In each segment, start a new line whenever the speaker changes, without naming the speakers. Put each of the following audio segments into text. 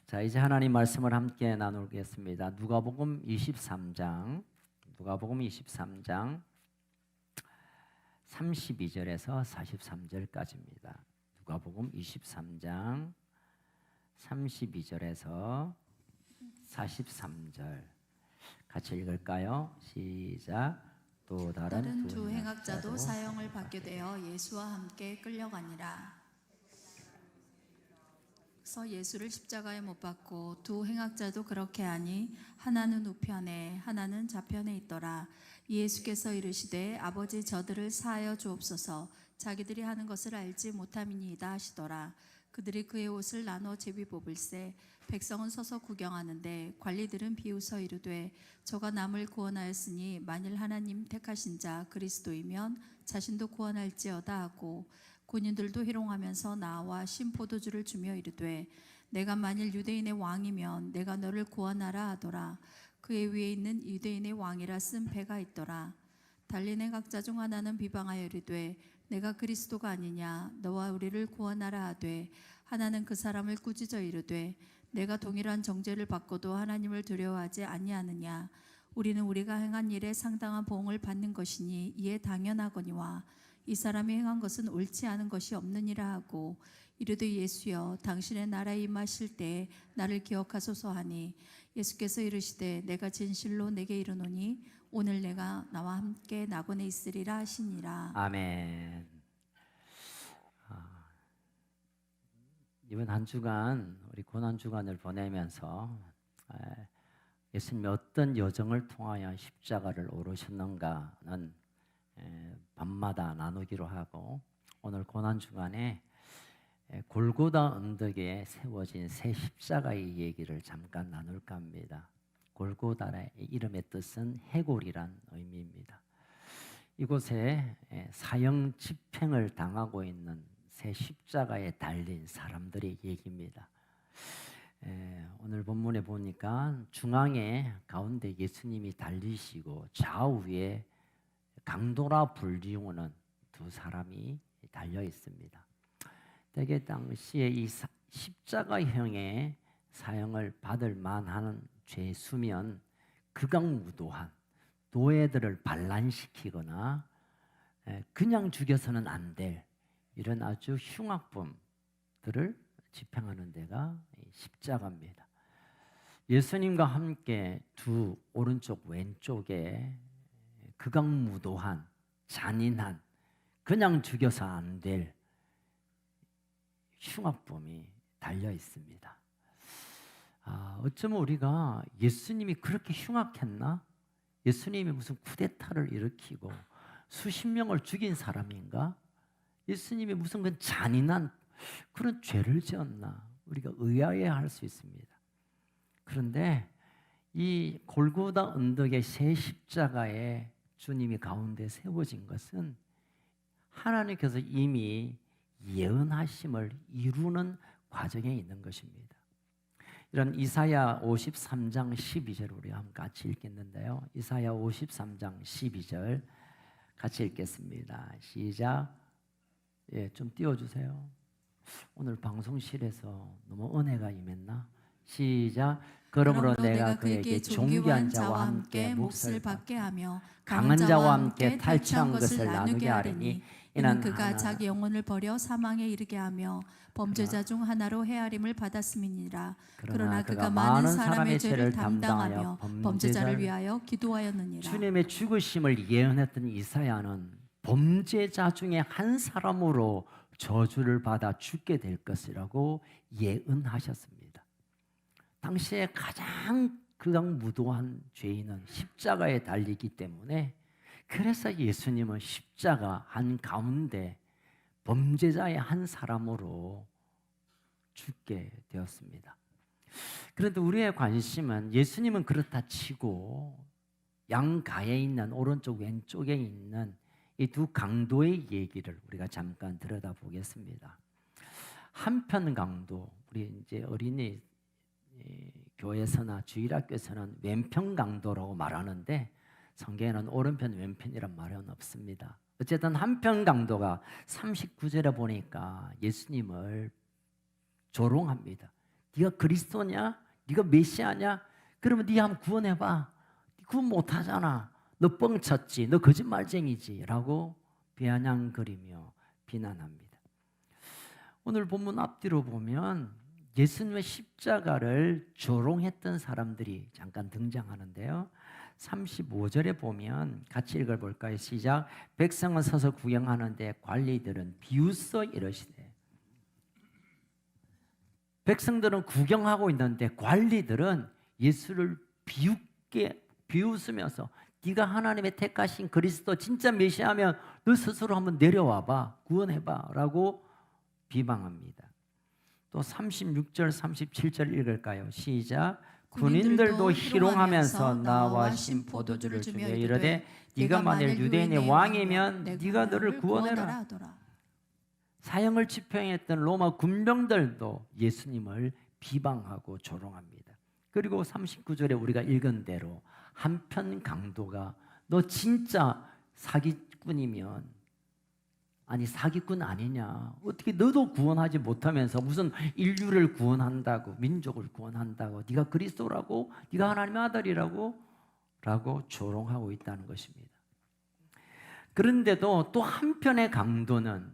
자, 이제 하나님 말씀을 함께 나누겠습니다. 누가복음 23장 32절에서 43절까지입니다. 누가복음 23장 32절에서 43절 같이 읽을까요? 시작. 또 다른
두 행악자도 사형을 받게 되어 예수와 함께 끌려가니라. 그래서 예수를 십자가에 못 박고 두 행악자도 그렇게 하니 하나는 우편에 하나는 좌편에 있더라. 예수께서 이르시되 아버지 저들을 사하여 주옵소서. 자기들이 하는 것을 알지 못함이니이다 하시더라. 그들이 그의 옷을 나눠 제비 뽑을세. 백성은 서서 구경하는데 관리들은 비웃어 이르되 저가 남을 구원하였으니 만일 하나님 택하신 자 그리스도이면 자신도 구원할지어다 하고, 군인들도 희롱하면서 나와 신포도주를 주며 이르되 내가 만일 유대인의 왕이면 내가 너를 구원하라 하더라. 그의 위에 있는 유대인의 왕이라 쓴 배가 있더라. 달리는 각자 중 하나는 비방하여 이르되 내가 그리스도가 아니냐 너와 우리를 구원하라 하되, 하나는 그 사람을 꾸짖어 이르되 내가 동일한 정죄를 받고도 하나님을 두려워하지 아니하느냐. 우리는 우리가 행한 일에 상당한 보응을 받는 것이니 이에 당연하거니와 이 사람이 행한 것은 옳지 않은 것이 없느니라 하고, 이르되 예수여 당신의 나라에 임하실 때에 나를 기억하소서 하니, 예수께서 이르시되 내가 진실로 내게 이르노니 오늘 내가 나와 함께 낙원에 있으리라 하시니라.
아멘. 이번 한 주간 우리 고난 주간을 보내면서 예수님이 어떤 여정을 통하여 십자가를 오르셨는가는 밤마다 나누기로 하고, 오늘 고난 주간에 골고다 언덕에 세워진 새 십자가의 얘기를 잠깐 나눌까 합니다. 골고다의 이름의 뜻은 해골이란 의미입니다. 이곳에 사형 집행을 당하고 있는 새 십자가에 달린 사람들의 얘기입니다. 오늘 본문에 보니까 중앙에 가운데 예수님이 달리시고 좌우에 강도라 불리우는 두 사람이 달려 있습니다. 대개 당시에 이 십자가형의 사형을 받을 만한 죄수면 극악무도한 노예들을 반란시키거나 그냥 죽여서는 안 될 이런 아주 흉악범들을 집행하는 데가 십자가입니다. 예수님과 함께 두 오른쪽 왼쪽에 극악무도한 잔인한 그냥 죽여서 안 될 흉악범이 달려 있습니다. 어쩌면 우리가 예수님이 그렇게 흉악했나? 예수님이 무슨 쿠데타를 일으키고 수십 명을 죽인 사람인가? 예수님이 무슨 그 잔인한 그런 죄를 지었나? 우리가 의아해할 수 있습니다. 그런데 이 골고다 언덕의 새 십자가에 주님이 가운데 세워진 것은 하나님께서 이미 예언하심을 이루는 과정에 있는 것입니다. 이런 이사야 53장 12절 우리 한번 같이 읽겠는데요. 이사야 53장 12절 같이 읽겠습니다. 시작. 좀 띄워주세요. 오늘 방송실에서 너무 은혜가 임했나? 시작. 그러므로 내가 그에게 존귀한 자와 함께 몫을 받게 하며 강한 자와 함께 탈취한 것을 나누게 하리니,
이는 그가 자기 영혼을 버려 사망에 이르게 하며 범죄자 중 하나로 헤아림을 받았음이니라. 그러나 그가 많은 사람의 죄를 담당하며 범죄자를 위하여 기도하였느니라.
주님의 죽으심을 예언했던 이사야는 범죄자 중에 한 사람으로 저주를 받아 죽게 될 것이라고 예언하셨습니다. 당시에 가장 극악무도한 죄인은 십자가에 달리기 때문에, 그래서 예수님은 십자가 한가운데 범죄자의 한 사람으로 죽게 되었습니다. 그런데 우리의 관심은 예수님은 그렇다 치고 양가에 있는 오른쪽 왼쪽에 있는 이 두 강도의 얘기를 우리가 잠깐 들여다보겠습니다. 한편 강도, 우리 이제 어린이 교회에서나 주일학교에서는 왼편 강도라고 말하는데 성경에는 오른편 왼편이란 말은 없습니다. 어쨌든 한편 강도가 39절에 보니까 예수님을 조롱합니다. 네가 그리스도냐? 네가 메시아냐? 그러면 네 한번 구원해봐. 구원 못하잖아. 너 뻥쳤지. 너 거짓말쟁이지. 라고 비아냥거리며 비난합니다. 오늘 본문 앞뒤로 보면 예수님의 십자가를 조롱했던 사람들이 잠깐 등장하는데요. 35절에 보면 같이 읽어볼까요? 시작. 백성은 서서 구경하는데 관리들은 비웃어 이러시되. 백성들은 구경하고 있는데 관리들은 예수를 비웃으면서 네가 하나님의 택하신 그리스도 진짜 메시아면 너 스스로 한번 내려와봐. 구원해봐 라고 비방합니다. 또 36절 37절 읽을까요? 시작. 군인들도 희롱하면서 나와 신 포도주를 주며 이르되 네가 만일 유대인의 왕이면 네가 너를 구원해라. 사형을 집행했던 로마 군병들도 예수님을 비방하고 조롱합니다. 그리고 39절에 우리가 읽은 대로 한편 강도가 너 진짜 사기꾼이면 아니 사기꾼 아니냐, 어떻게 너도 구원하지 못하면서 무슨 인류를 구원한다고, 민족을 구원한다고, 네가 그리스도라고, 네가 하나님의 아들이라고 라고 조롱하고 있다는 것입니다. 그런데도 또 한편의 강도는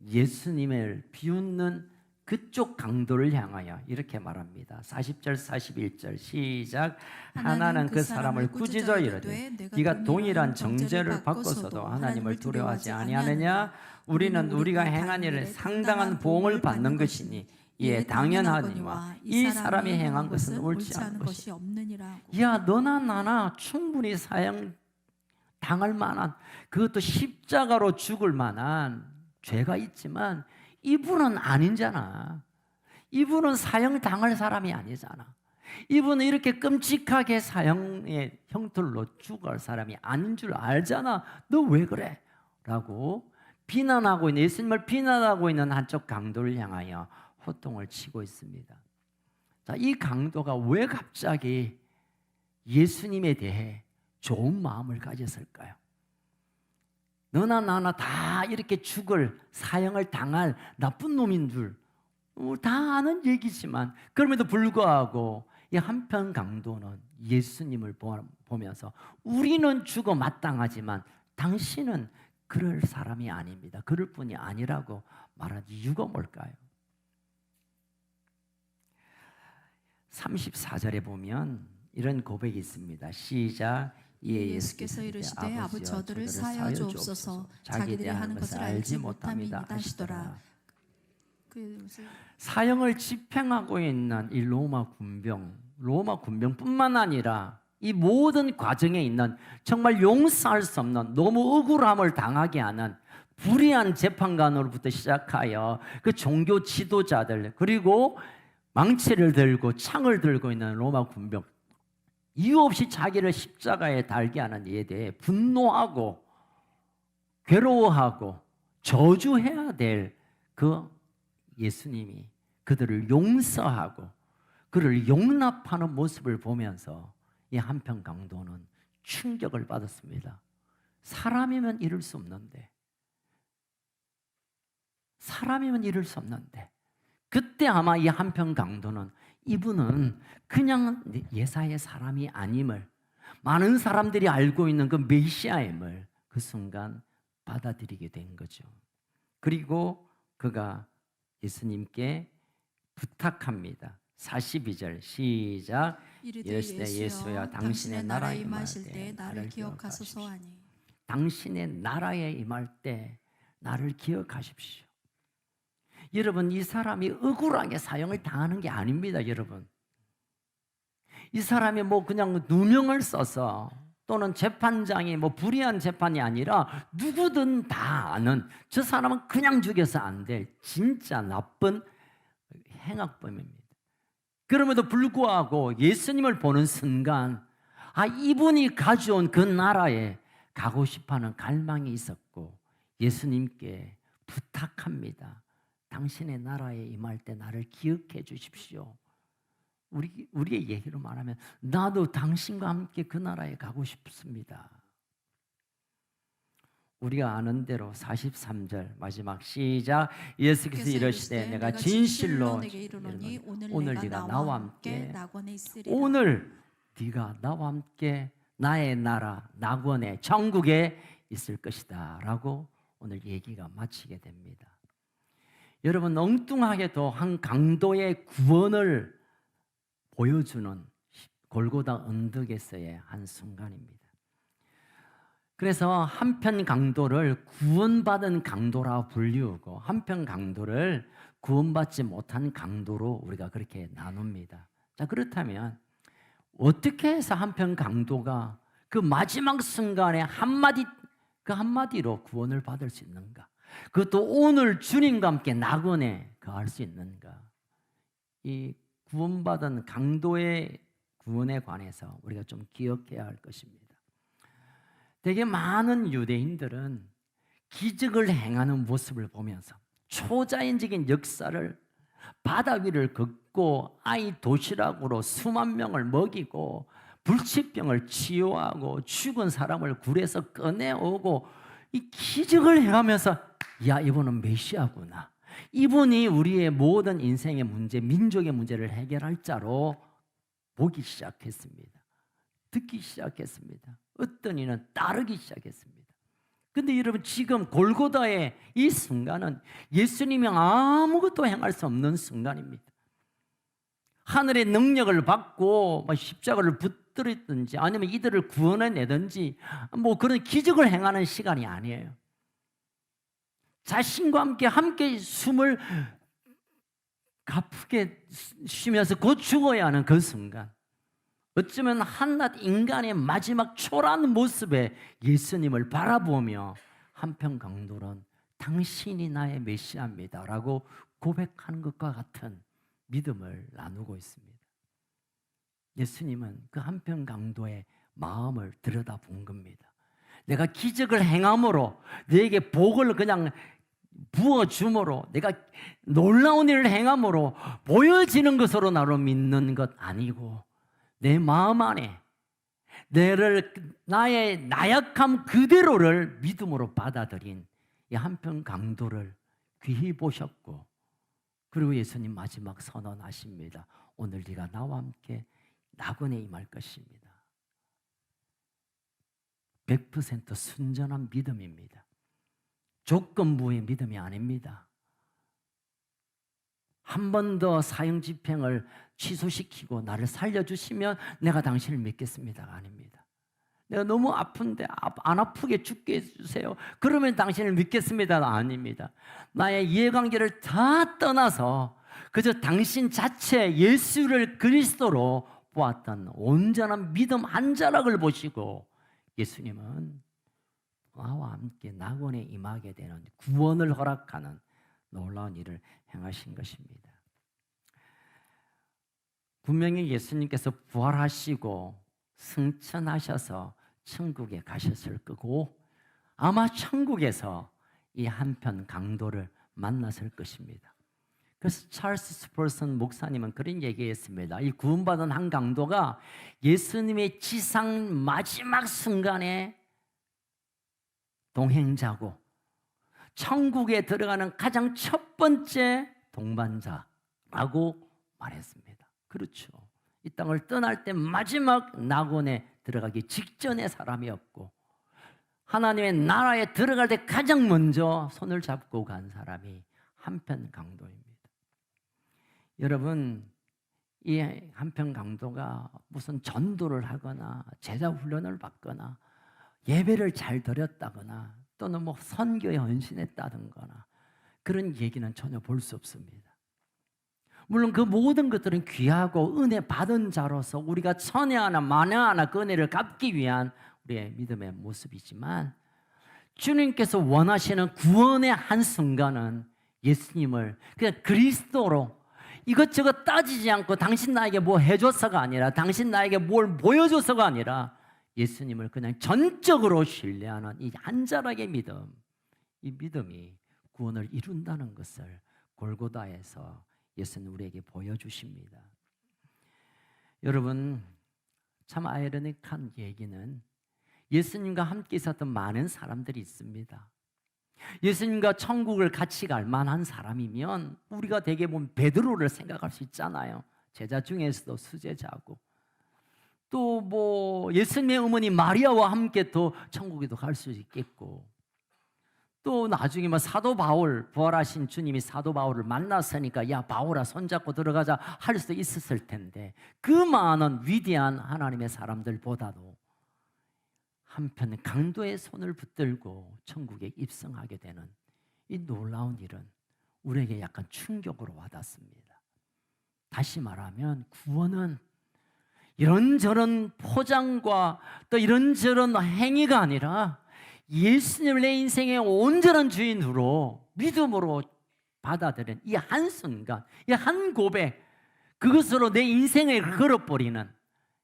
예수님을 비웃는 그쪽 강도를 향하여 이렇게 말합니다. 40절 41절 시작. 하나는 그 사람을 꾸짖어 이르되 네가 동일한 정죄를 받고서도 하나님을 두려워하지 아니하느냐? 우리는 우리가 행한 일을 상당한 보응을 받는 것이니 이에 당연하니와 이 사람이 행한 것은 옳지 않은 것이 없느니라. 야, 너나 나나 충분히 사형 당할 만한, 그것도 십자가로 죽을 만한 죄가 있지만 이분은 아니잖아. 이분은 사형 당할 사람이 아니잖아. 이분은 이렇게 끔찍하게 사형의 형틀로 죽을 사람이 아닌 줄 알잖아. 너 왜 그래? 라고 비난하고 있는, 예수님을 비난하고 있는 한쪽 강도를 향하여 호통을 치고 있습니다. 자, 이 강도가 왜 갑자기 예수님에 대해 좋은 마음을 가졌을까요? 너나 나나 다 이렇게 죽을, 사형을 당할 나쁜 놈인 줄 다 아는 얘기지만, 그럼에도 불구하고 이 한편 강도는 예수님을 보면서 우리는 죽어 마땅하지만 당신은 그럴 사람이 아닙니다. 그럴 뿐이 아니라고 말한 이유가 뭘까요? 34절에 보면 이런 고백이 있습니다. 시작.
이에 예수께서 이르시되 아버지 저들을 사하여 주옵소서 자기들이 하는 것을 알지 못함이다 하시더라.
사형을 집행하고 있는 이 로마 군병뿐만 아니라 이 모든 과정에 있는 정말 용서할 수 없는 너무 억울함을 당하게 하는 불의한 재판관으로부터 시작하여 그 종교 지도자들, 그리고 망치를 들고 창을 들고 있는 로마 군병, 이유 없이 자기를 십자가에 달게 하는 이에 대해 분노하고 괴로워하고 저주해야 될 그 예수님이 그들을 용서하고 그를 용납하는 모습을 보면서 이 한편 강도는 충격을 받았습니다. 사람이면 이럴 수 없는데, 그때 아마 이 한편 강도는 이분은 그냥 예사의 사람이 아님을, 많은 사람들이 알고 있는 그 메시아임을 그 순간 받아들이게 된 거죠. 그리고 그가 예수님께 부탁합니다. 42절 시작. 이르시되 예수여 당신의 나라에 임하실 때 나를 기억하소서 하니. 당신의 나라에 임할 때 나를 기억하십시오. 여러분, 이 사람이 억울하게 사형을 당하는 게 아닙니다. 여러분, 이 사람이 뭐 그냥 누명을 써서 또는 재판장이 뭐 불의한 재판이 아니라 누구든 다 아는, 저 사람은 그냥 죽여서 안 될 진짜 나쁜 행악범입니다. 그럼에도 불구하고 예수님을 보는 순간 이분이 가져온 그 나라에 가고 싶어하는 갈망이 있었고 예수님께 부탁합니다. 당신의 나라에 임할 때 나를 기억해 주십시오. 우리의 얘기로 말하면 나도 당신과 함께 그 나라에 가고 싶습니다. 우리가 아는 대로 43절 마지막 시작. 예수께서
그래서
이르시되 내가 진실로
내게 이르노니
오늘 네가 나와 함께
낙원에 있으리라.
오늘 네가 나와 함께 나의 나라 낙원에 천국에 있을 것이다 라고 오늘 얘기가 마치게 됩니다. 여러분, 엉뚱하게도 한 강도의 구원을 보여주는 골고다 언덕에서의 한 순간입니다. 그래서 한편 강도를 구원받은 강도라 불리우고 한편 강도를 구원받지 못한 강도로 우리가 그렇게 나눕니다. 자, 그렇다면 어떻게 해서 한편 강도가 그 마지막 순간에 그 한마디로 구원을 받을 수 있는가? 그것도 오늘 주님과 함께 낙원에 거할 수 있는가? 이 구원받은 강도의 구원에 관해서 우리가 좀 기억해야 할 것입니다. 되게 많은 유대인들은 기적을 행하는 모습을 보면서 초자연적인 역사를 바다 위를 걷고 아이 도시락으로 수만 명을 먹이고 불치병을 치유하고 죽은 사람을 굴에서 꺼내오고 이 기적을 행하면서 야, 이분은 메시아구나. 이분이 우리의 모든 인생의 문제, 민족의 문제를 해결할 자로 보기 시작했습니다. 듣기 시작했습니다. 어떤 이는 따르기 시작했습니다. 근데 여러분, 지금 골고다의 이 순간은 예수님이 아무것도 행할 수 없는 순간입니다. 하늘의 능력을 받고 십자가를 붙들었든지 아니면 이들을 구원해내든지 뭐 그런 기적을 행하는 시간이 아니에요. 자신과 함께 숨을 가쁘게 쉬면서 곧 죽어야 하는 그 순간, 어쩌면 한낱 인간의 마지막 초라한 모습에 예수님을 바라보며 한편 강도는 당신이 나의 메시아입니다 라고 고백하는 것과 같은 믿음을 나누고 있습니다. 예수님은 그 한편 강도의 마음을 들여다본 겁니다. 내가 기적을 행함으로 너에게 복을 그냥 부어줌으로 내가 놀라운 일을 행함으로 보여지는 것으로 나로 믿는 것 아니고 내 마음 안에 나의 나약함 그대로를 믿음으로 받아들인 이 한편 강도를 귀히 보셨고, 그리고 예수님 마지막 선언하십니다. 오늘 네가 나와 함께 낙원에 임할 것입니다. 100% 순전한 믿음입니다. 조건부의 믿음이 아닙니다. 한 번 더 사형 집행을 취소시키고 나를 살려주시면 내가 당신을 믿겠습니다가 아닙니다. 내가 너무 아픈데 안 아프게 죽게 해주세요. 그러면 당신을 믿겠습니다가 아닙니다. 나의 이해관계를 다 떠나서 그저 당신 자체 예수를 그리스도로 보았던 온전한 믿음 한 자락을 보시고 예수님은 나와 함께 낙원에 임하게 되는 구원을 허락하는 놀라운 일을 행하신 것입니다. 분명히 예수님께서 부활하시고 승천하셔서 천국에 가셨을 거고 아마 천국에서 이 한편 강도를 만났을 것입니다. 그래서 찰스 스펄슨 목사님은 그런 얘기했습니다. 이 구원받은 한 강도가 예수님의 지상 마지막 순간에 동행자고 천국에 들어가는 가장 첫 번째 동반자라고 말했습니다. 그렇죠. 이 땅을 떠날 때 마지막 낙원에 들어가기 직전의 사람이었고 하나님의 나라에 들어갈 때 가장 먼저 손을 잡고 간 사람이 한편 강도입니다. 여러분, 이 한편 강도가 무슨 전도를 하거나 제자 훈련을 받거나 예배를 잘 드렸다거나 또는 뭐 선교에 헌신했다든가 그런 얘기는 전혀 볼 수 없습니다. 물론 그 모든 것들은 귀하고 은혜 받은 자로서 우리가 천에 하나 만에 하나 그 은혜를 갚기 위한 우리의 믿음의 모습이지만 주님께서 원하시는 구원의 한순간은 예수님을 그냥 그리스도로 이것저것 따지지 않고 당신 나에게 뭐 해줘서가 아니라 당신 나에게 뭘 보여줘서가 아니라 예수님을 그냥 전적으로 신뢰하는 이 한 자락의 믿음, 이 믿음이 구원을 이룬다는 것을 골고다에서 예수는 우리에게 보여주십니다. 여러분, 참 아이러니한 얘기는 예수님과 함께 있었던 많은 사람들이 있습니다. 예수님과 천국을 같이 갈 만한 사람이면 우리가 대개 보면 베드로를 생각할 수 있잖아요. 제자 중에서도 수제자고, 또 뭐 예수님의 어머니 마리아와 함께 또 천국에도 갈 수 있겠고, 또 나중에 뭐 사도 바울, 부활하신 주님이 사도 바울을 만났으니까 야 바울아 손잡고 들어가자 할 수도 있었을 텐데, 그 많은 위대한 하나님의 사람들보다도 한편 강도의 손을 붙들고 천국에 입성하게 되는 이 놀라운 일은 우리에게 약간 충격으로 와닿습니다. 다시 말하면 구원은 이런저런 포장과 또 이런저런 행위가 아니라 예수님을 내 인생의 온전한 주인으로 믿음으로 받아들인 이 한순간, 이 한 고백, 그것으로 내 인생을 걸어버리는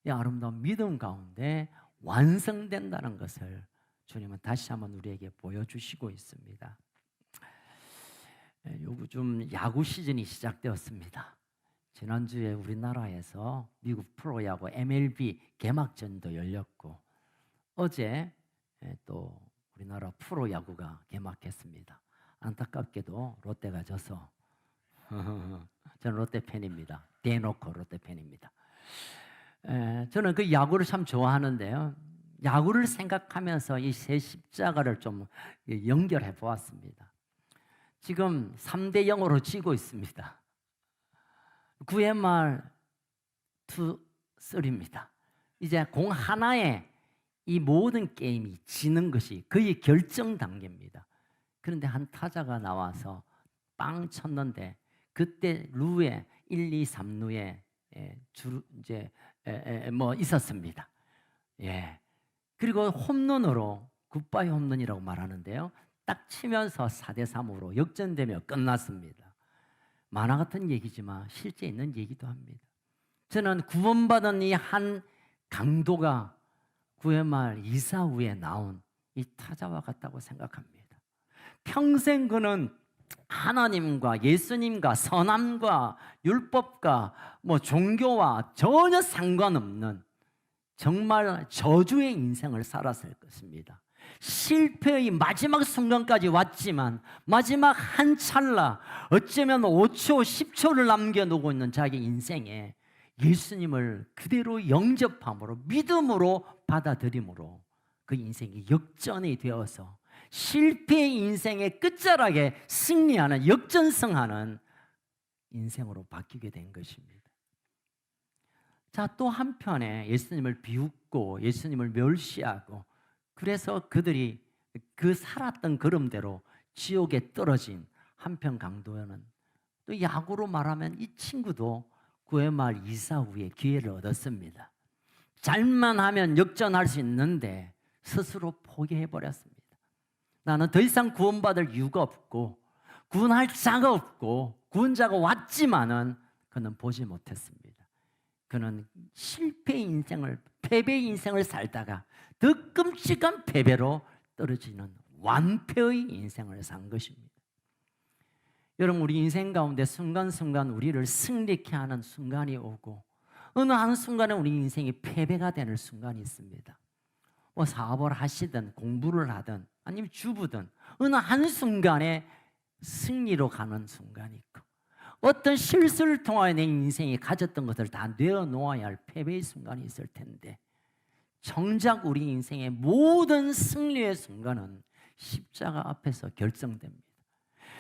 이 아름다운 믿음 가운데 완성된다는 것을 주님은 다시 한번 우리에게 보여주시고 있습니다. 요즘 야구 시즌이 시작되었습니다. 지난주에 우리나라에서 미국 프로야구 MLB 개막전도 열렸고, 어제 또 우리나라 프로야구가 개막했습니다. 안타깝게도 롯데가 져서 저는 롯데 팬입니다. 대놓고 롯데 팬입니다. 저는 그 야구를 참 좋아하는데요, 야구를 생각하면서 이 세 십자가를 좀 연결해 보았습니다. 지금 3대 0으로 지고 있습니다. 9회 말 2-3입니다. 이제 공 하나에 이 모든 게임이 지는 것이 거의 결정 단계입니다. 그런데 한 타자가 나와서 빵 쳤는데, 그때 루에 1, 2, 3루에 이제 뭐 있었습니다. 예. 그리고 홈런으로 굿바이 홈런이라고 말하는데요, 딱 치면서 4대3으로 역전되며 끝났습니다. 만화 같은 얘기지만 실제 있는 얘기도 합니다. 저는 구원받은 이 한 강도가 9회 말 2사후에 나온 이 타자와 같다고 생각합니다. 평생 그는 하나님과 예수님과 선함과 율법과 뭐 종교와 전혀 상관없는 정말 저주의 인생을 살았을 것입니다. 실패의 마지막 순간까지 왔지만 마지막 한 찰나, 어쩌면 5초, 10초를 남겨놓고 있는 자기 인생에 예수님을 그대로 영접함으로, 믿음으로 받아들임으로 그 인생이 역전이 되어서 실패의 인생의 끝자락에 승리하는, 역전승하는 인생으로 바뀌게 된 것입니다. 자, 또 한편에 예수님을 비웃고 예수님을 멸시하고, 그래서 그들이 그 살았던 걸음대로 지옥에 떨어진 한편 강도는, 또 야구로 말하면 이 친구도 9회 말 2사후에 기회를 얻었습니다. 잘만 하면 역전할 수 있는데 스스로 포기해버렸습니다. 나는 더 이상 구원받을 이유가 없고 구원할 자가 없고, 구원자가 왔지만은 그는 보지 못했습니다. 그는 실패의 인생을, 패배의 인생을 살다가 더 끔찍한 패배로 떨어지는 완패의 인생을 산 것입니다. 여러분, 우리 인생 가운데 순간순간 우리를 승리케 하는 순간이 오고, 어느 한순간에 우리 인생이 패배가 되는 순간이 있습니다. 뭐 사업을 하시든 공부를 하든 아니면 주부든 어느 한순간에 승리로 가는 순간이 있고, 어떤 실수를 통하여 내 인생이 가졌던 것을 다 내어놓아야 할 패배의 순간이 있을 텐데, 정작 우리 인생의 모든 승리의 순간은 십자가 앞에서 결정됩니다.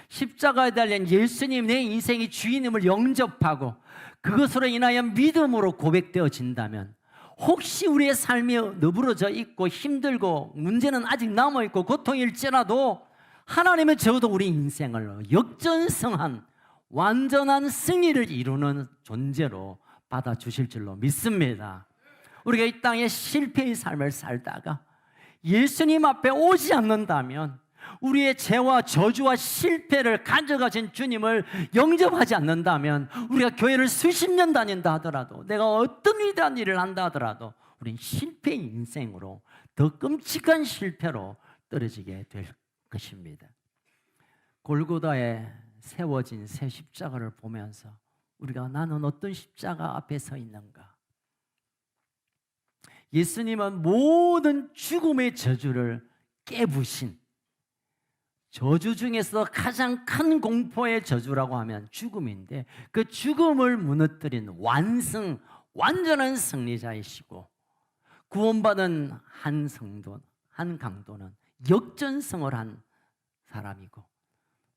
십자가에 달린 예수님, 내 인생의 주인임을 영접하고 그것으로 인하여 믿음으로 고백되어진다면, 혹시 우리의 삶이 너부러져 있고 힘들고 문제는 아직 남아있고 고통일지라도 하나님은 적어도 우리 인생을 역전승한 완전한 승리를 이루는 존재로 받아주실 줄로 믿습니다. 우리가 이 땅에 실패의 삶을 살다가 예수님 앞에 오지 않는다면, 우리의 죄와 저주와 실패를 가져가신 주님을 영접하지 않는다면, 우리가 교회를 수십 년 다닌다 하더라도, 내가 어떤 위대한 일을 한다 하더라도 우리는 실패의 인생으로, 더 끔찍한 실패로 떨어지게 될 것입니다. 골고다에 세워진 새 십자가를 보면서 우리가 나는 어떤 십자가 앞에 서 있는가, 예수님은 모든 죽음의 저주를 깨부신, 저주 중에서 가장 큰 공포의 저주라고 하면 죽음인데, 그 죽음을 무너뜨린 완전한 승리자이시고, 구원받은 한 성도, 한 강도는 역전승을 한 사람이고,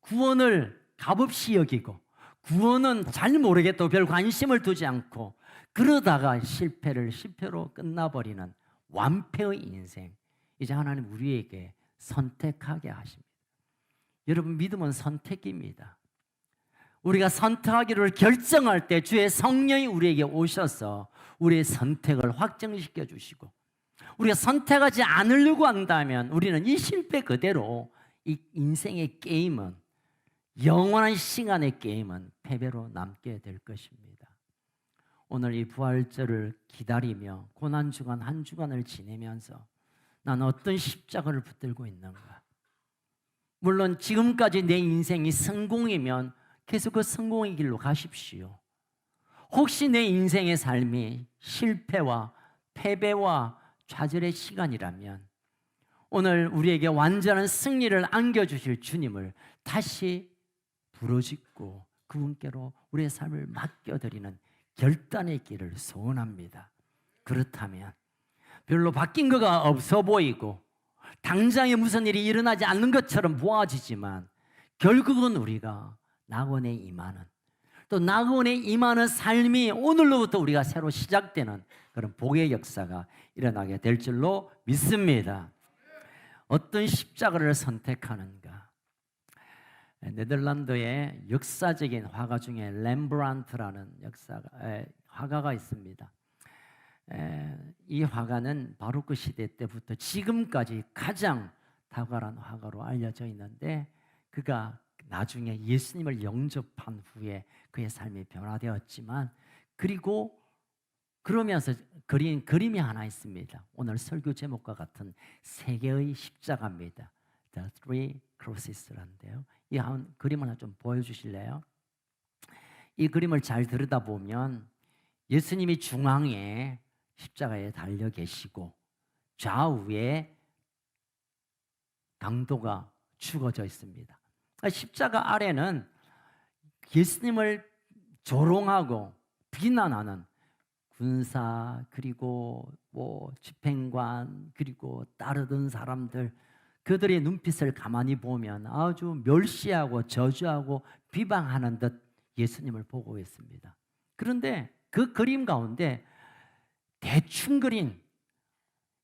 구원을 값없이 여기고, 구원은 잘 모르겠다고 별 관심을 두지 않고, 그러다가 실패로 끝나버리는 완패의 인생, 이제 하나님 우리에게 선택하게 하십니다. 여러분, 믿음은 선택입니다. 우리가 선택하기를 결정할 때 주의 성령이 우리에게 오셔서 우리의 선택을 확정시켜 주시고, 우리가 선택하지 않으려고 한다면 우리는 이 실패 그대로, 이 인생의 게임은, 영원한 시간의 게임은 패배로 남게 될 것입니다. 오늘 이 부활절을 기다리며 고난주간 한 주간을 지내면서 나는 어떤 십자가를 붙들고 있는가? 물론 지금까지 내 인생이 성공이면 계속 그 성공의 길로 가십시오. 혹시 내 인생의 삶이 실패와 패배와 좌절의 시간이라면 오늘 우리에게 완전한 승리를 안겨주실 주님을 다시 부르짖고 그분께로 우리의 삶을 맡겨드리는 결단의 길을 소원합니다. 그렇다면 별로 바뀐 거가 없어 보이고 당장에 무슨 일이 일어나지 않는 것처럼 보아지지만, 결국은 우리가 낙원에 임하는, 또 낙원에 임하는 삶이 오늘로부터 우리가 새로 시작되는 그런 복의 역사가 일어나게 될 줄로 믿습니다. 어떤 십자가를 선택하는가? 네덜란드의 역사적인 화가 중에 렘브란트라는 화가가 있습니다. 이 화가는 바로크 시대 때부터 지금까지 가장 탁월한 화가로 알려져 있는데, 그가 나중에 예수님을 영접한 후에 그의 삶이 변화되었지만, 그리고 그러면서 그린 그림이 하나 있습니다. 오늘 설교 제목과 같은 세 개의 십자가입니다. The Three Crosses라는데요. 이 한 그림을 하나 좀 보여주실래요? 이 그림을 잘 들여다보면 예수님이 중앙에 십자가에 달려 계시고 좌우에 강도가 죽어져 있습니다. 십자가 아래는 예수님을 조롱하고 비난하는 군사, 그리고 집행관, 그리고 따르던 사람들, 그들의 눈빛을 가만히 보면 아주 멸시하고 저주하고 비방하는 듯 예수님을 보고 있습니다. 그런데 그 그림 가운데 대충 그린,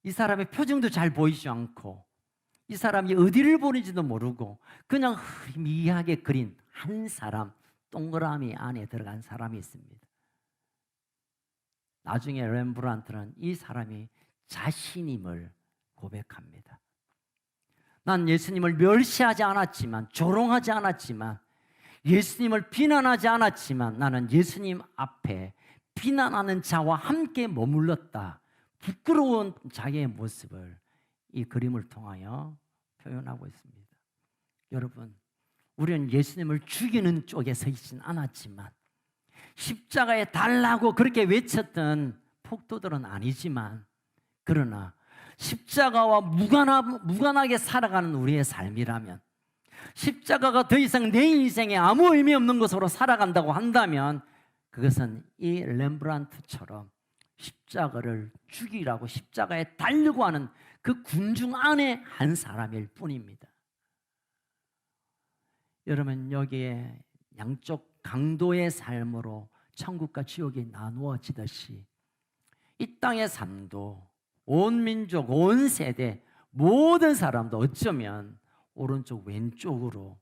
이 사람의 표정도 잘 보이지 않고 이 사람이 어디를 보는지도 모르고 그냥 희미하게 그린 한 사람, 동그라미 안에 들어간 사람이 있습니다. 나중에 렘브란트는 이 사람이 자신임을 고백합니다. 난 예수님을 멸시하지 않았지만, 조롱하지 않았지만, 예수님을 비난하지 않았지만, 나는 예수님 앞에 비난하는 자와 함께 머물렀다. 부끄러운 자기의 모습을 이 그림을 통하여 표현하고 있습니다. 여러분, 우리는 예수님을 죽이는 쪽에 서 있진 않았지만, 십자가에 달라고 그렇게 외쳤던 폭도들은 아니지만, 그러나 십자가와 무관하게 살아가는 우리의 삶이라면, 십자가가 더 이상 내 인생에 아무 의미 없는 것으로 살아간다고 한다면, 그것은 이 렘브란트처럼 십자가를 죽이라고 십자가에 달려고 하는 그 군중 안에 한 사람일 뿐입니다. 여러분, 여기에 양쪽 강도의 삶으로 천국과 지옥이 나누어지듯이 이 땅의 삶도 온 민족, 온 세대, 모든 사람도 어쩌면 오른쪽 왼쪽으로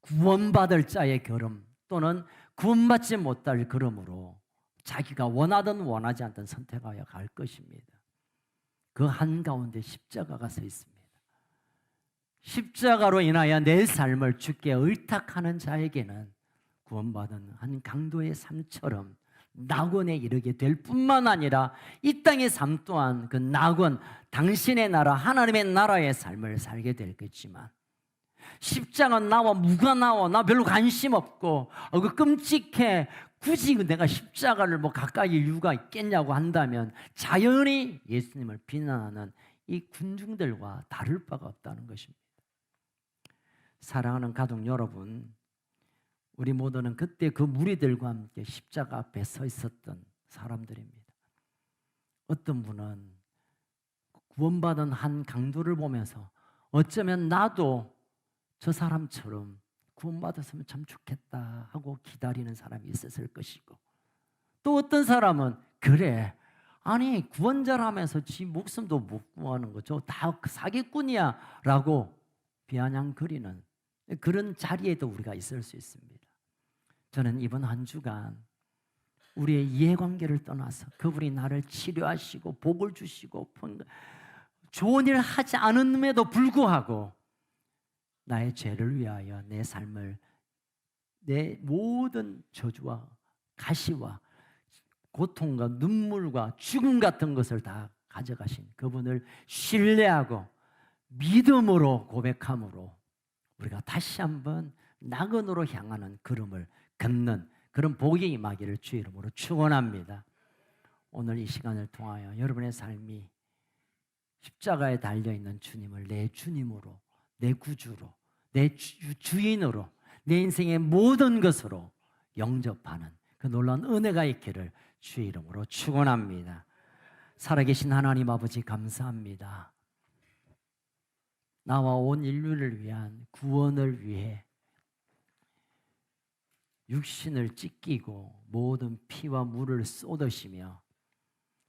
구원받을 자의 걸음 또는 구원받지 못할 걸음으로 자기가 원하든 원하지 않든 선택하여 갈 것입니다. 그 한가운데 십자가가 서 있습니다. 십자가로 인하여 내 삶을 주께 의탁하는 자에게는 구원받은 한 강도의 삶처럼 낙원에 이르게 될 뿐만 아니라 이 땅의 삶 또한 그 낙원, 당신의 나라, 하나님의 나라의 삶을 살게 되겠지만, 십자가 나와 뭐가 나와? 나 별로 관심 없고 그 끔찍해. 굳이 내가 십자가를 뭐 가까이 이유가 있겠냐고 한다면 자연히 예수님을 비난하는 이 군중들과 다를 바가 없다는 것입니다. 사랑하는 가족 여러분, 우리 모두는 그때 그 무리들과 함께 십자가 앞에 서 있었던 사람들입니다. 어떤 분은 구원받은 한 강도를 보면서 어쩌면 나도 저 사람처럼 구원받았으면 참 좋겠다 하고 기다리는 사람이 있었을 것이고, 또 어떤 사람은 그래, 아니 구원자라면서 지 목숨도 못 구하는 거죠, 다 사기꾼이야 라고 비아냥거리는 그런 자리에도 우리가 있을 수 있습니다. 저는 이번 한 주간 우리의 이해관계를 떠나서 그분이 나를 치료하시고 복을 주시고 좋은 일을 하지 않음에도 불구하고 나의 죄를 위하여 내 삶을, 내 모든 저주와 가시와 고통과 눈물과 죽음 같은 것을 다 가져가신 그분을 신뢰하고 믿음으로 고백함으로 우리가 다시 한번 낙원으로 향하는 걸음을 걷는 그런 복이 임하기를 주의 이름으로 축원합니다. 오늘 이 시간을 통하여 여러분의 삶이 십자가에 달려있는 주님을 내 주님으로, 내 구주로, 내 주인으로, 내 인생의 모든 것으로 영접하는 그 놀라운 은혜가 있기를 주의 이름으로 축원합니다. 살아계신 하나님 아버지 감사합니다. 나와 온 인류를 위한 구원을 위해 육신을 찢기고 모든 피와 물을 쏟으시며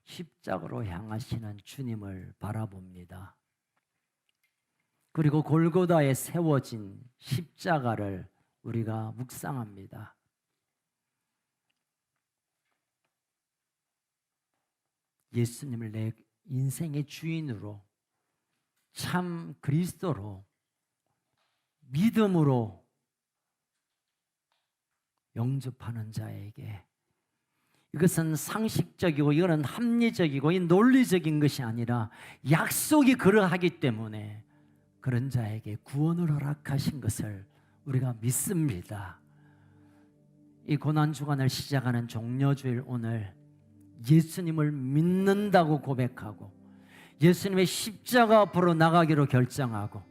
십자가로 향하시는 주님을 바라봅니다. 그리고 골고다에 세워진 십자가를 우리가 묵상합니다. 예수님을 내 인생의 주인으로, 참 그리스도로, 믿음으로 영접하는 자에게 이것은 상식적이고 이거는 합리적이고 이 논리적인 것이 아니라 약속이 그러하기 때문에 그런 자에게 구원을 허락하신 것을 우리가 믿습니다. 이 고난주간을 시작하는 종려주일 오늘 예수님을 믿는다고 고백하고 예수님의 십자가 앞으로 나가기로 결정하고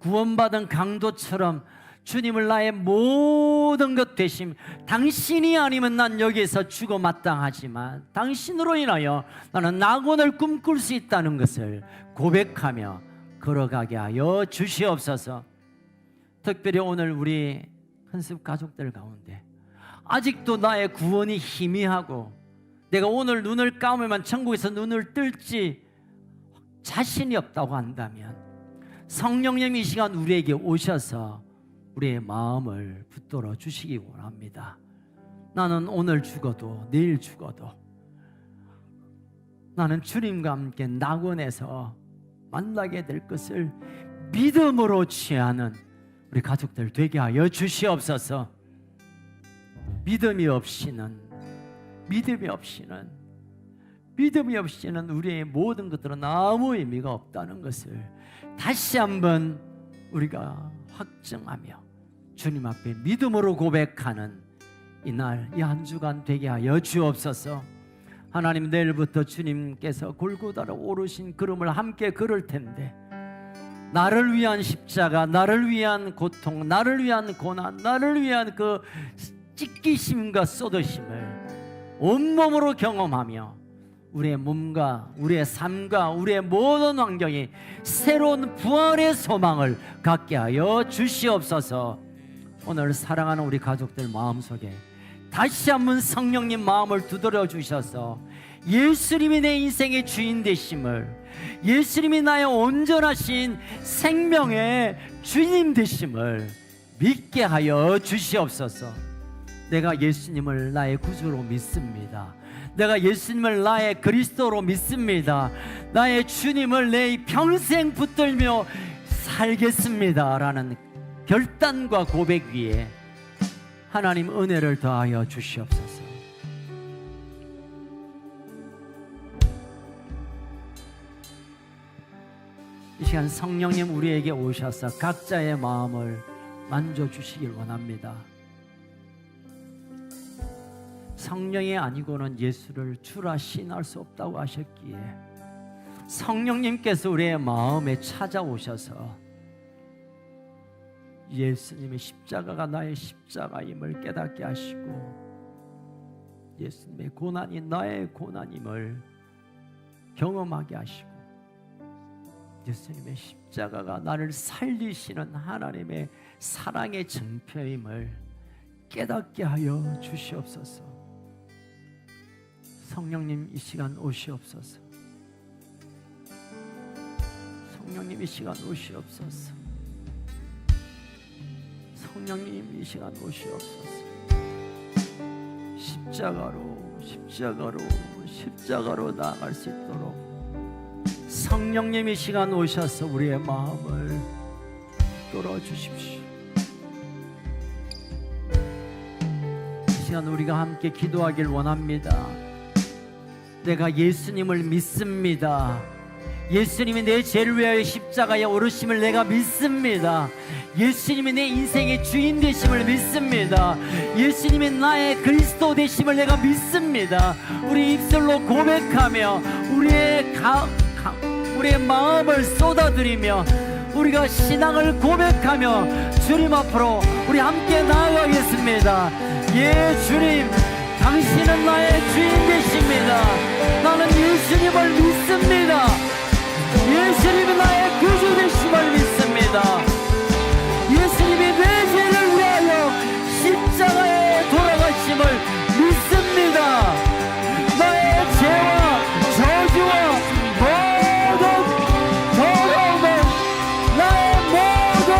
구원받은 강도처럼 주님을 나의 모든 것 되심, 당신이 아니면 난 여기에서 죽어 마땅하지만 당신으로 인하여 나는 낙원을 꿈꿀 수 있다는 것을 고백하며 걸어가게 하여 주시옵소서. 특별히 오늘 우리 헌습 가족들 가운데 아직도 나의 구원이 희미하고 내가 오늘 눈을 감으면 천국에서 눈을 뜰지 자신이 없다고 한다면 성령님이 이 시간 우리에게 오셔서 우리의 마음을 붙들어 주시기 원합니다. 나는 오늘 죽어도 내일 죽어도 나는 주님과 함께 낙원에서 만나게 될 것을 믿음으로 취하는 우리 가족들 되게 하여 주시옵소서. 믿음이 없이는 우리의 모든 것들은 아무 의미가 없다는 것을 다시 한번 우리가 확증하며 주님 앞에 믿음으로 고백하는 이날, 이 한 주간 되게 하여 주옵소서. 하나님, 내일부터 주님께서 골고다로 오르신 걸음을 함께 걸을 텐데 나를 위한 십자가, 나를 위한 고통, 나를 위한 고난, 나를 위한 그 찢기심과 쏟으심을 온몸으로 경험하며 우리의 몸과 우리의 삶과 우리의 모든 환경이 새로운 부활의 소망을 갖게 하여 주시옵소서. 오늘 사랑하는 우리 가족들 마음속에 다시 한번 성령님 마음을 두드려 주셔서 예수님이 내 인생의 주인 되심을, 예수님이 나의 온전하신 생명의 주님 되심을 믿게 하여 주시옵소서. 내가 예수님을 나의 구주로 믿습니다. 내가 예수님을 나의 그리스도로 믿습니다. 나의 주님을 내 평생 붙들며 살겠습니다 라는 결단과 고백 위에 하나님 은혜를 더하여 주시옵소서. 이 시간 성령님 우리에게 오셔서 각자의 마음을 만져주시길 원합니다. 성령이 아니고는 예수를 주라 시인할 수 없다고 하셨기에 성령님께서 우리의 마음에 찾아오셔서 예수님의 십자가가 나의 십자가임을 깨닫게 하시고 예수님의 고난이 나의 고난임을 경험하게 하시고 예수님의 십자가가 나를 살리시는 하나님의 사랑의 증표임을 깨닫게 하여 주시옵소서. 성령님 이 시간 오시옵소서. 성령님 이 시간 오시옵소서. 성령님 이 시간 오시옵소서. 십자가로 나아갈 수 있도록 성령님 이 시간 오셔서 우리의 마음을 뚫어주십시오. 이 시간 우리가 함께 기도하길 원합니다. 내가 예수님을 믿습니다. 예수님이 내 죄를 위하여 십자가에 오르심을 내가 믿습니다. 예수님이 내 인생의 주인 되심을 믿습니다. 예수님이 나의 그리스도 되심을 내가 믿습니다. 우리 입술로 고백하며 우리의 마음을 쏟아드리며 우리가 신앙을 고백하며 주님 앞으로 우리 함께 나아가겠습니다. 예, 주님, 당신은 나의 주인 되십니다. 나는 예수님을 믿습니다. 예수님이 나의 구주 되심을 믿습니다. 예수님이 내 죄를 위하여 십자가에 돌아가심을 믿습니다. 나의 죄와 저주와 모든 더러움을, 나의 모든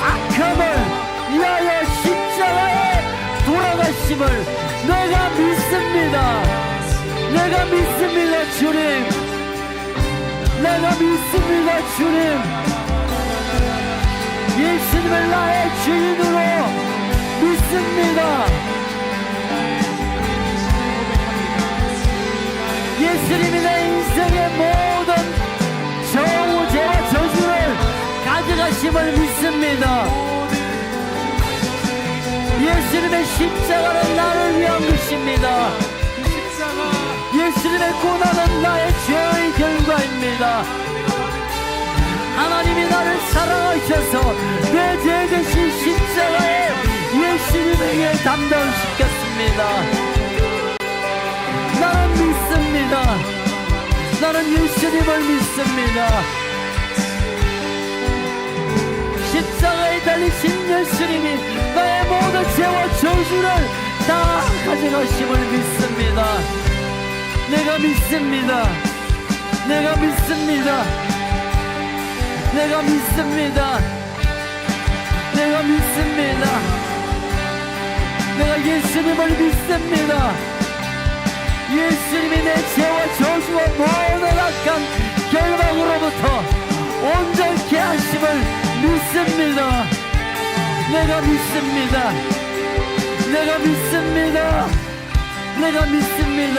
악함을 위하여 십자가에 돌아가심을 내가 믿습니다. 내가 믿습니다, 주님. 내가 믿습니다, 주님. 예수님을 나의 주인으로 믿습니다. 예수님이 내 인생의 모든 죄와 저주를 가져가심을 믿습니다. 예수님의 십자가는 나를 위한 것입니다. 예수님의 고난은 나의 죄의 결과입니다. 하나님이 나를 사랑하셔서 내 죄 대신 십자가에 예수님에게 담당시켰습니다. 나는 믿습니다. 나는 예수님을 믿습니다. 십자가에 달리신 예수님이 나의 모든 죄와 저주를 다 가져가심을 믿습니다. 내가 믿습니다. 내가 믿습니다. 내가 믿습니다. 내가 믿습니다. 내가 예수님을 믿습니다. 예수님이 내 죄와 저주와 모든 악한 결박으로부터 온전케 하심을 믿습니다. 내가 믿습니다. 내가 믿습니다. 내가 믿습니다.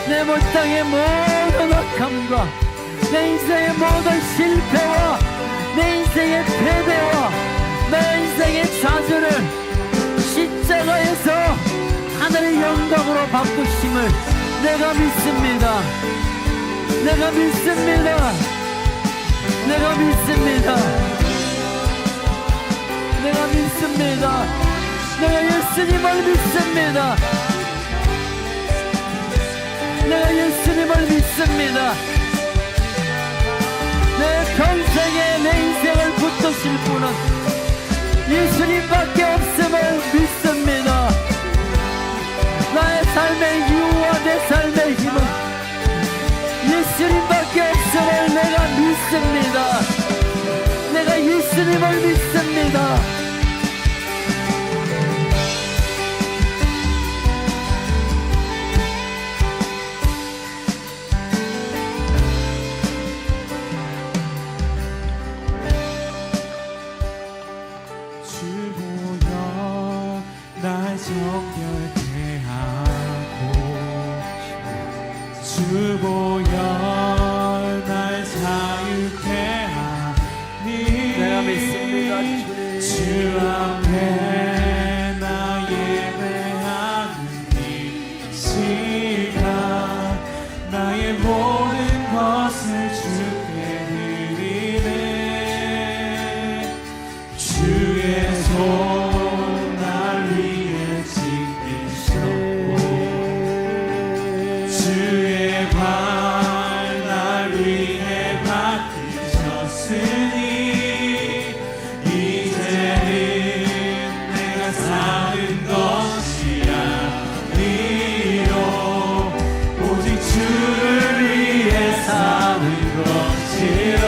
내 몰상의 모든 악함과 내 인생의 모든 실패와 내 인생의 패배와 내 인생의 좌절을 십자가에서 하늘의 영광으로 바꾸심을 내가 믿습니다. 내가 믿습니다. 내가 믿습니다. 내가 믿습니다. 내가 예수님을 믿습니다. 내가 예수님을 믿습니다. 내 평생에 내 인생을 붙드실 분은 예수님밖에 없음을 믿습니다. 나의 삶의 이유와 내 삶의 힘은 예수님밖에 없음을 내가 믿습니다. 내가 예수님을 믿습니다.
정결케 하고 주 보여 날 자유케 앞에 나 예배하는 이 시간 나의 모든 것을 주께 드리네 주의 손 날 위해 지키셨고 주의 발 날 위해 받으셨으니 이제는 내가 사는 것이 아니요 오직 주를 위해 사는 것이라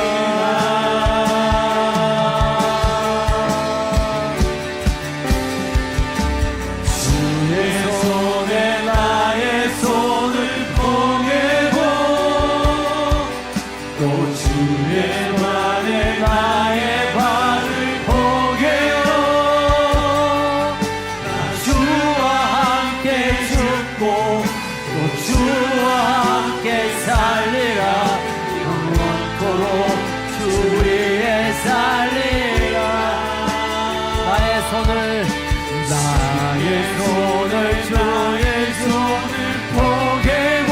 주의 손에 나의 손을 포개고 또 주의 발에 나의 발을 포개어 나 주와 함께 죽고 또 주와 함께 살리라 영원토록 주 위에 살리라 나의 손을 주의 손을 포개고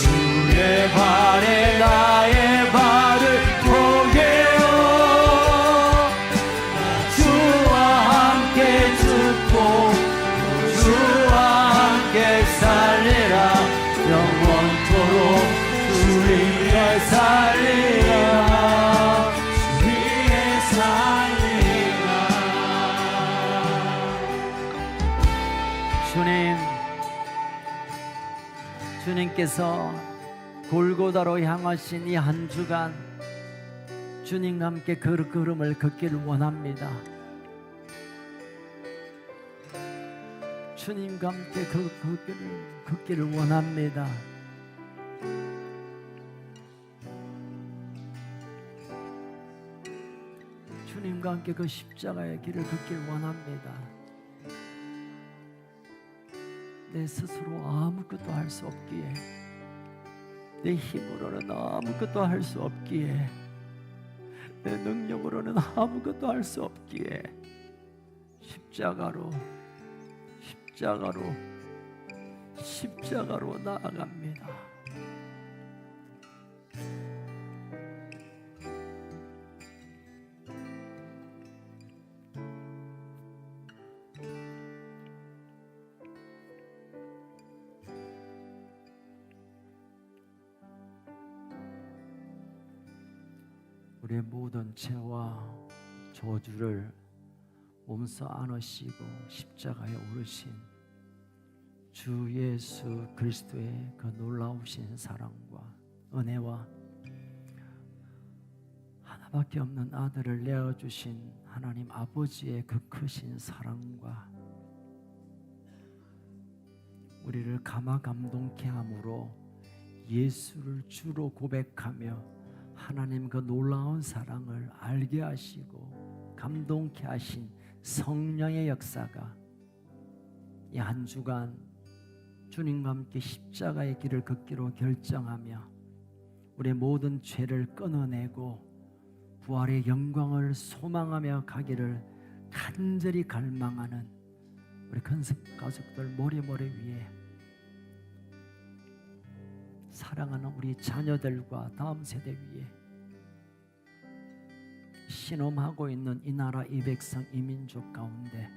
주의 발에 나의 발을 포개어 주와 함께 죽고 주와 함께 살리라 영원토록 주 위에 살리라 주 위에 살리라
주님께서 골고다로 향하신 이 한 주간 주님과 함께 그 걸음을 걷기를 원합니다. 주님과 함께 그 걷기를 원합니다. 주님과 함께 그 십자가의 길을 걷기를 원합니다. 내 스스로 아무것도 할 수 없기에 내 힘으로는 아무것도 할 수 없기에 내 능력으로는 아무것도 할 수 없기에 십자가로 나아갑니다. 우리의 모든 죄와 저주를 몸소 안으시고 십자가에 오르신 주 예수 그리스도의 그 놀라우신 사랑과 은혜와 하나밖에 없는 아들을 내어주신 하나님 아버지의 그 크신 사랑과 우리를 감화감동케 함으로 예수를 주로 고백하며 하나님 그 놀라운 사랑을 알게 하시고 감동케 하신 성령의 역사가 이 한 주간 주님과 함께 십자가의 길을 걷기로 결정하며 우리의 모든 죄를 끊어내고 부활의 영광을 소망하며 가기를 간절히 갈망하는 우리 큰습 가족들 모래모래 위에 사랑하는 우리 자녀들과 다음 세대 위에 신음하고 있는 이 나라 이 백성 이 민족 가운데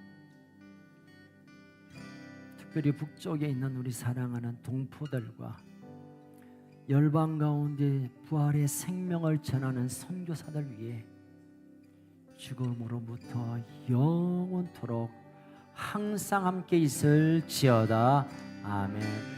특별히 북쪽에 있는 우리 사랑하는 동포들과 열방 가운데 부활의 생명을 전하는 선교사들 위해 죽음으로부터 영원토록 항상 함께 있을지어다. 아멘.